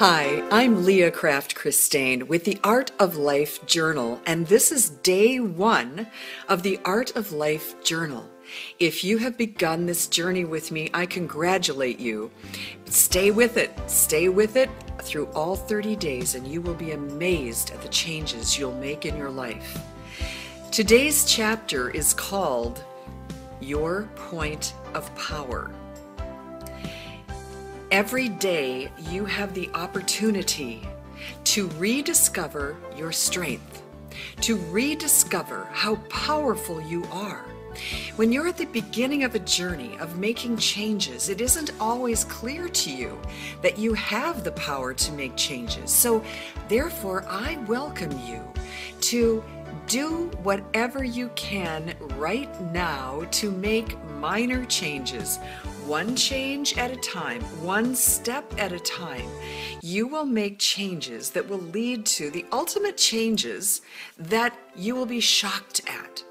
Hi, I'm Liah Kraft-Kristaine with the Art of Life Journal, and this is day 1 of the Art of Life Journal. If you have begun this journey with me, I congratulate you. Stay with it through all 30 days, and you will be amazed at the changes you'll make in your life. Today's chapter is called Your Point of Power. Every day you have the opportunity to rediscover your strength, to rediscover how powerful you are. When you're at the beginning of a journey of making changes, it isn't always clear to you that you have the power to make changes. So therefore, I welcome you to do whatever you can right now to make minor changes. One change at a time, one step at a time. You will make changes that will lead to the ultimate changes that you will be shocked at.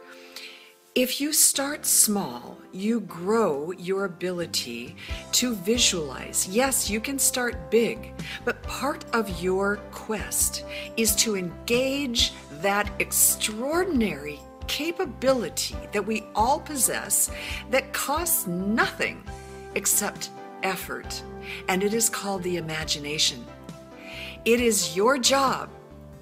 If you start small, you grow your ability to visualize. Yes, you can start big, but part of your quest is to engage that extraordinary capability that we all possess that costs nothing except effort, and it is called the imagination. It is your job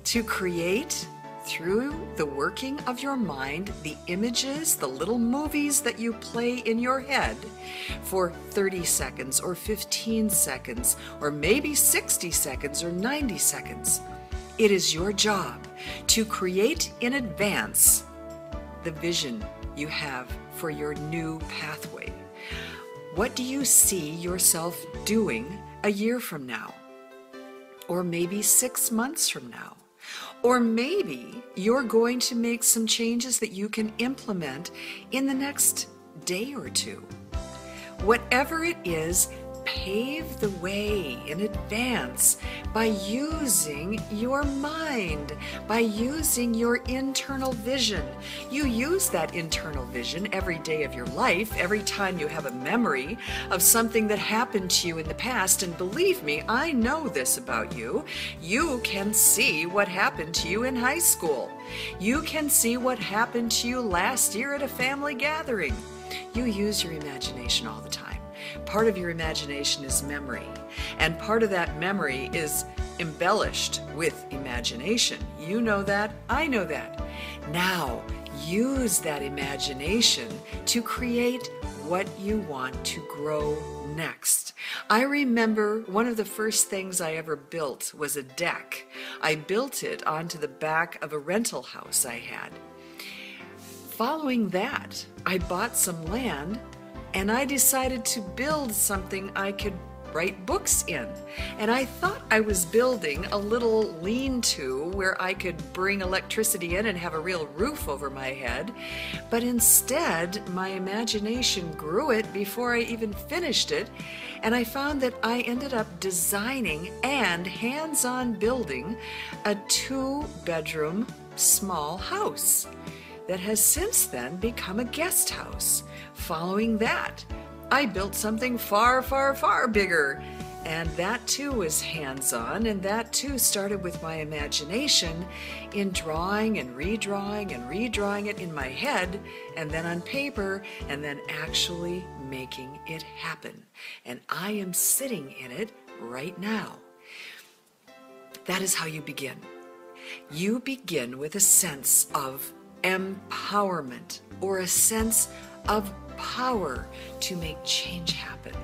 to create, through the working of your mind, the images, the little movies that you play in your head for 30 seconds or 15 seconds or maybe 60 seconds or 90 seconds. It is your job to create in advance the vision you have for your new pathway. What do you see yourself doing a year from now? Or maybe 6 months from now? Or maybe you're going to make some changes that you can implement in the next day or two. Whatever it is, pave the way in advance by using your mind, by using your internal vision. You use that internal vision every day of your life, every time you have a memory of something that happened to you in the past. And believe me, I know this about you. You can see what happened to you in high school. You can see what happened to you last year at a family gathering. You use your imagination all the time. Part of your imagination is memory, and part of that memory is embellished with imagination. You know that, I know that. Now, use that imagination to create what you want to grow next. I remember one of the first things I ever built was a deck. I built it onto the back of a rental house I had. Following that, I bought some land and I decided to build something I could write books in. And I thought I was building a little lean-to where I could bring electricity in and have a real roof over my head. But instead, my imagination grew it before I even finished it. And I found that I ended up designing and hands-on building a 2-bedroom small house that has since then become a guest house. Following that, I built something far, far, far bigger. And that too was hands-on, and that too started with my imagination in drawing and redrawing it in my head, and then on paper, and then actually making it happen. And I am sitting in it right now. That is how you begin. You begin with a sense of empowerment or a sense of power to make change happen.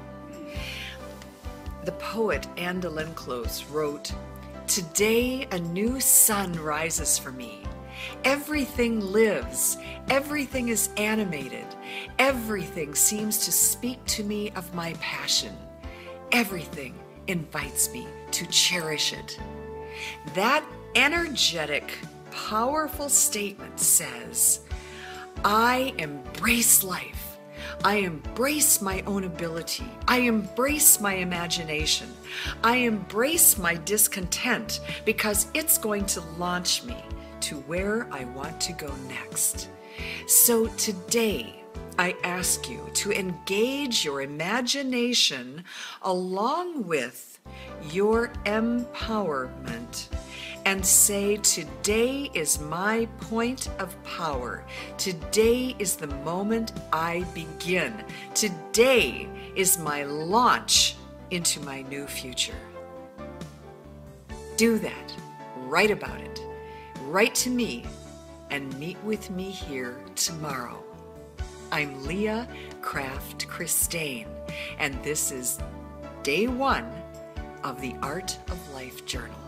The poet Anne Lenclos wrote, "Today a new sun rises for me. Everything lives, everything is animated, everything seems to speak to me of my passion. Everything invites me to cherish it." That energetic, powerful statement says, I embrace life. I embrace my own ability. I embrace my imagination. I embrace my discontent because it's going to launch me to where I want to go next. So today, I ask you to engage your imagination along with your empowerment and say, today is my point of power. Today is the moment I begin. Today is my launch into my new future. Do that. Write about it. Write to me and meet with me here tomorrow. I'm Liah Kraft-Kristaine, and this is day 1 of the Art of Life Journal.